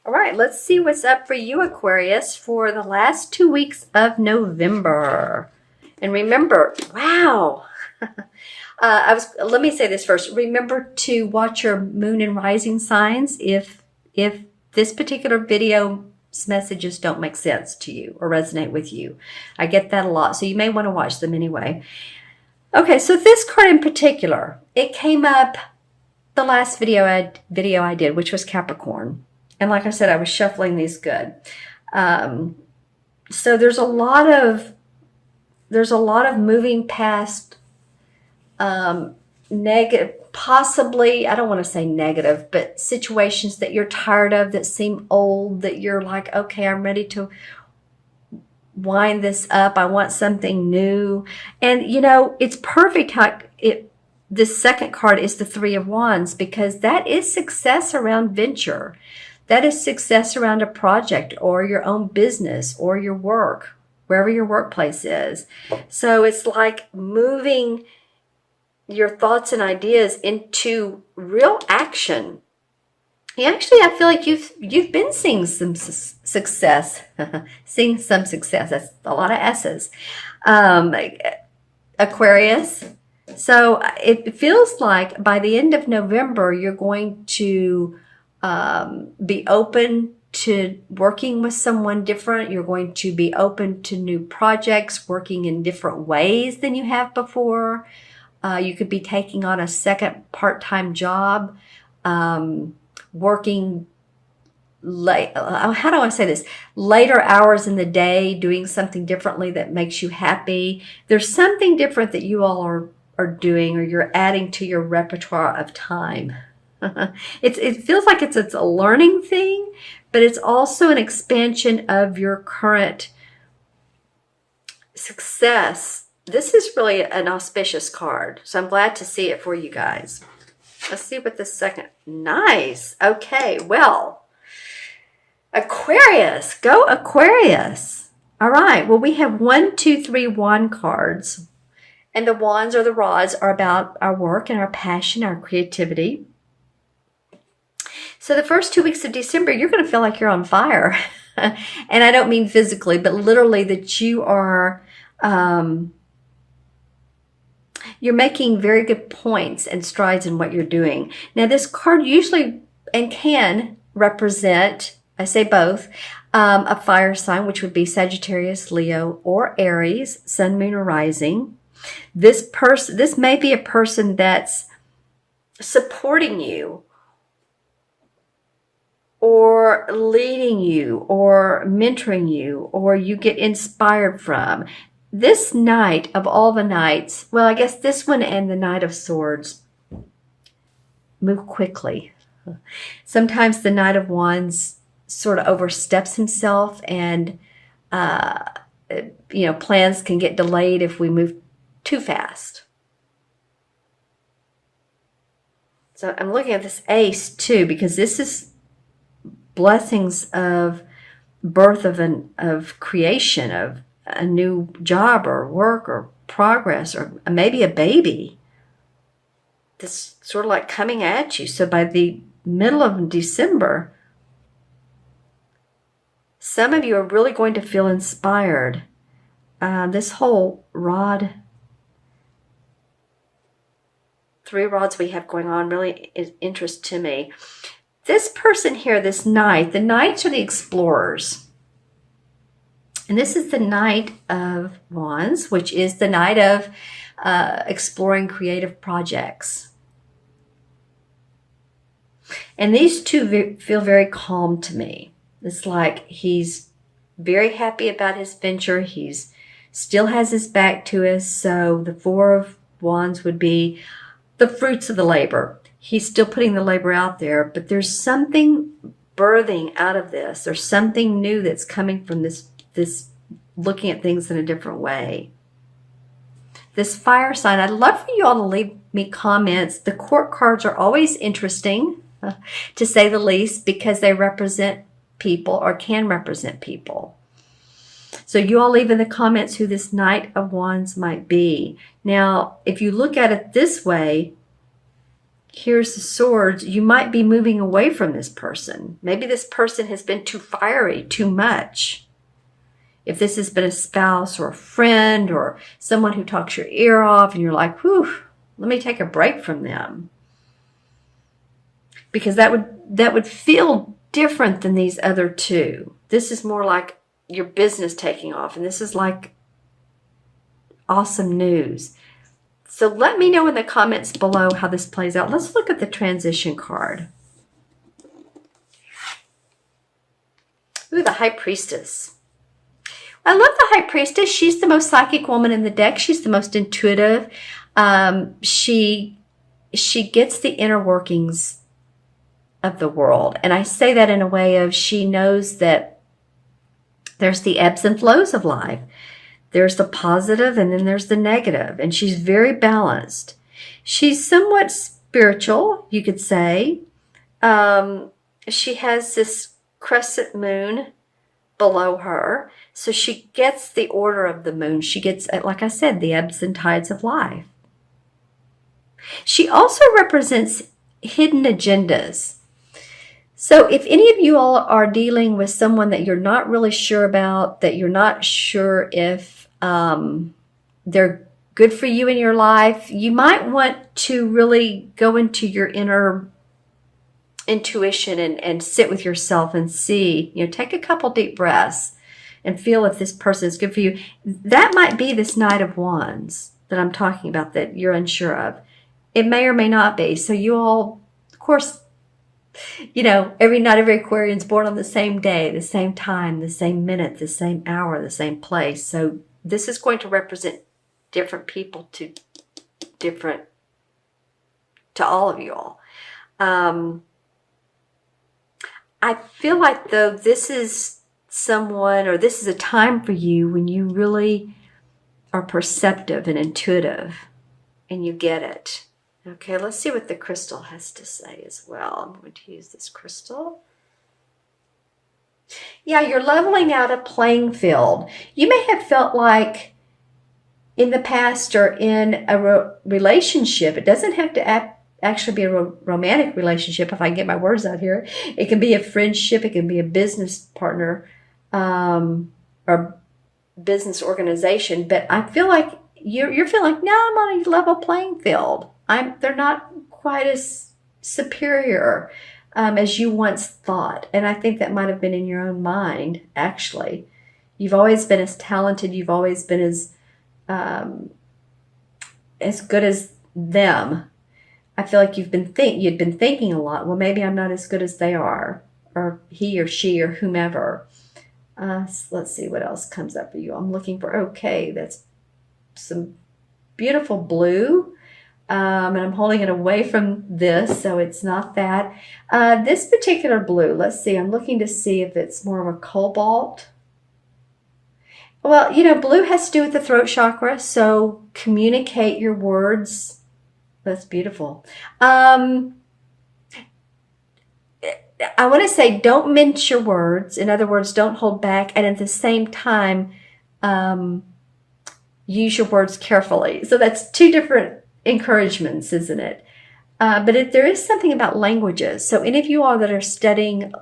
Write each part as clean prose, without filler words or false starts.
All right, let's see what's up for you, Aquarius, for the last 2 weeks of November. And remember, wow. Let me say this first. Remember to watch your moon and rising signs if this particular video's messages don't make sense to you or resonate with you. I get that a lot, so you may want to watch them anyway. Okay, so this card in particular, it came up the last video I did, which was Capricorn. And like I said, I was shuffling these good. So there's a lot of moving past negative, possibly, I don't want to say negative, but situations that you're tired of that seem old, that you're like, okay, I'm ready to wind this up. I want something new. And you know, it's perfect how this second card is the Three of Wands, because that is success around venture. That is success around a project or your own business or your work, wherever your workplace is. So it's like moving your thoughts and ideas into real action. Actually, I feel like you've been seeing some success. Seeing some success. That's a lot of S's. Aquarius. So it feels like by the end of November, you're going to be open to working with someone different. You're going to be open to new projects, working in different ways than you have before. You could be taking on a second part-time job, working late. How do I say this? Later hours in the day, doing something differently that makes you happy. There's something different that you all are doing, or you're adding to your repertoire of time. It feels like it's a learning thing, but it's also an expansion of your current success. This is really an auspicious card, so I'm glad to see it for you guys. Let's see what the second. Nice. Okay, well, Aquarius. Go Aquarius. All right. Well, we have 1, 2, 3 wand cards. And the wands or the rods are about our work and our passion, our creativity. So the first 2 weeks of December, you're going to feel like you're on fire. And I don't mean physically, but literally that you are... you're making very good points and strides in what you're doing. Now, this card usually and can represent, I say both, a fire sign, which would be Sagittarius, Leo, or Aries, Sun, Moon, or Rising. This may be a person that's supporting you, or leading you, or mentoring you, or you get inspired from. This night of all the nights, well, I guess this one and the Knight of Swords move quickly. Sometimes the Knight of Wands sort of oversteps himself, and plans can get delayed if we move too fast. So I'm looking at this Ace too, because this is blessings of birth of creation, of a new job or work or progress, or maybe a baby that's sort of like coming at you. So by the middle of December, some of you are really going to feel inspired. This whole rod, 3 rods we have going on, really is interest to me. This person here, this knight, the knights are the explorers. And this is the Knight of Wands, which is the night of exploring creative projects. And these two feel very calm to me. It's like he's very happy about his venture. He's still has his back to us. So the 4 of Wands would be the fruits of the labor. He's still putting the labor out there, but there's something birthing out of this. There's something new that's coming from this looking at things in a different way. This fire sign, I'd love for you all to leave me comments. The court cards are always interesting, to say the least, because they represent people or can represent people. So you all leave in the comments who this Knight of Wands might be. Now, if you look at it this way, here's the swords. You might be moving away from this person. Maybe this person has been too fiery, too much. If this has been a spouse or a friend or someone who talks your ear off and you're like, whew, let me take a break from them. Because that would feel different than these other two. This is more like your business taking off, and this is like awesome news. So let me know in the comments below how this plays out. Let's look at the transition card. Ooh, the High Priestess. I love the High Priestess. She's the most psychic woman in the deck. She's the most intuitive. She gets the inner workings of the world. And I say that in a way of she knows that there's the ebbs and flows of life. There's the positive and then there's the negative. And she's very balanced. She's somewhat spiritual, you could say. She has this crescent moon below her. So she gets the order of the moon. She gets, like I said, the ebbs and tides of life. She also represents hidden agendas. So if any of you all are dealing with someone that you're not really sure about, that you're not sure if they're good for you in your life, you might want to really go into your inner intuition and sit with yourself and see, take a couple deep breaths and feel if this person is good for you. That might be this Knight of Wands that I'm talking about that you're unsure of. It may or may not be. So you all, of course, not every Aquarian's born on the same day, the same time, the same minute, the same hour, the same place. So this is going to represent different people to all of you all. I feel like, though, this is someone, or this is a time for you when you really are perceptive and intuitive and you get it. Okay, let's see what the crystal has to say as well. I'm going to use this crystal. Yeah, you're leveling out a playing field. You may have felt like in the past or in a relationship, it doesn't have to actually be a romantic relationship, if I can get my words out here. It can be a friendship, it can be a business partner, or business organization. But I feel like you're feeling like, now I'm on a level playing field. They're not quite as superior as you once thought. And I think that might have been in your own mind, actually. You've always been as talented. You've always been as good as them. I feel like you'd been thinking a lot. Well, maybe I'm not as good as they are, or he or she or whomever. Let's see what else comes up for you. I'm looking for, okay, that's some beautiful blue. And I'm holding it away from this, so it's not that. This particular blue, let's see, I'm looking to see if it's more of a cobalt. Well, blue has to do with the throat chakra, so communicate your words. That's beautiful. I want to say don't mince your words. In other words, don't hold back. And at the same time, use your words carefully. So that's two different encouragements, isn't it? But there is something about languages. So any of you all that are studying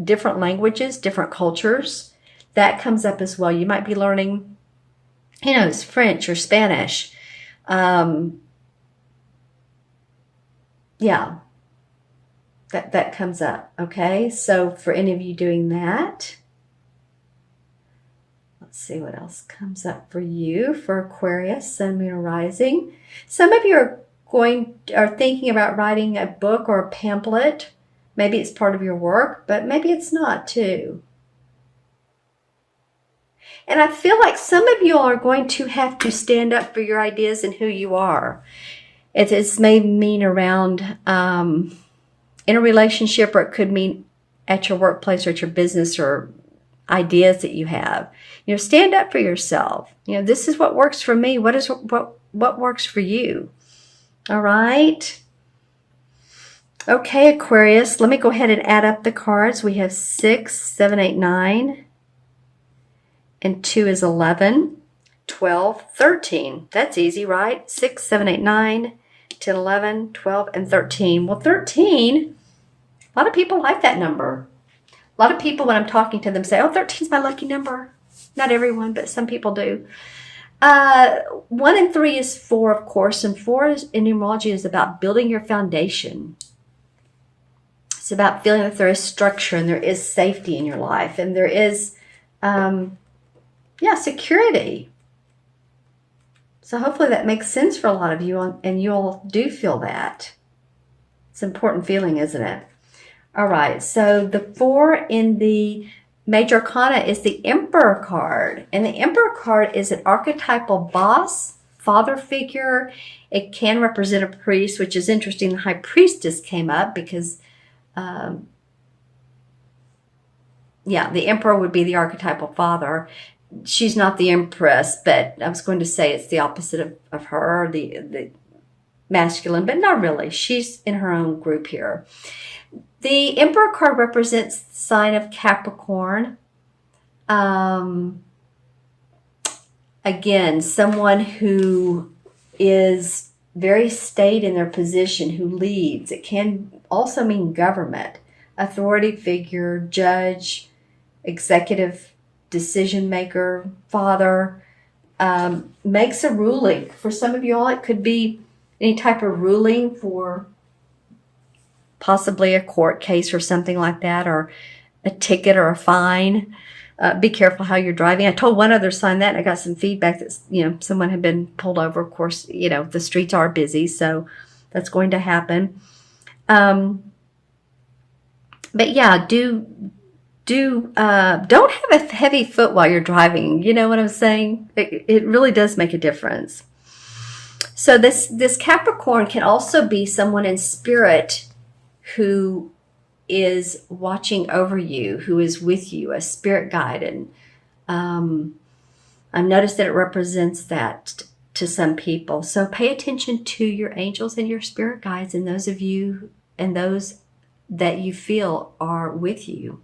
different languages, different cultures, that comes up as well. You might be learning, it's French or Spanish. Yeah, that comes up. Okay, so for any of you doing that, let's see what else comes up for you for Aquarius, Sun, Moon, or Rising. Some of you are thinking about writing a book or a pamphlet. Maybe it's part of your work, but maybe it's not too. And I feel like some of you are going to have to stand up for your ideas and who you are. It may mean around in a relationship, or it could mean at your workplace or at your business, or ideas that you have. Stand up for yourself. This is what works for me. What works for you? All right. Okay, Aquarius, let me go ahead and add up the cards. We have 6, 7, 8, 9, and 2 is 11, 12, 13. That's easy, right? 6, 7, 8, 9, 8, 10, 11, 12, and 13. Well, 13, a lot of people like that number. A lot of people, when I'm talking to them, say, oh, 13 is my lucky number. Not everyone, but some people do. 1 and 3 is 4, of course, and 4 in numerology is about building your foundation. It's about feeling that there is structure and there is safety in your life, and there is, security. So hopefully that makes sense for a lot of you, and you all do feel that. It's an important feeling, isn't it? All right, so the 4 in the Major Arcana is the Emperor card. And the Emperor card is an archetypal boss, father figure. It can represent a priest, which is interesting. The High Priestess came up because, the Emperor would be the archetypal father. She's not the Empress, but I was going to say it's the opposite of her, the masculine, but not really. She's in her own group here. The Emperor card represents the sign of Capricorn. Again, someone who is very staid in their position, who leads. It can also mean government, authority figure, judge, executive decision maker, father, makes a ruling. For some of you all, it could be any type of ruling for possibly a court case or something like that, or a ticket or a fine. Be careful how you're driving. I told one other sign that, and I got some feedback that, someone had been pulled over. Of course, the streets are busy, so that's going to happen. But yeah, don't have a heavy foot while you're driving. You know what I'm saying? It really does make a difference. So this Capricorn can also be someone in spirit who is watching over you, who is with you, a spirit guide. And I've noticed that it represents that to some people. So pay attention to your angels and your spirit guides, and those of you and those that you feel are with you.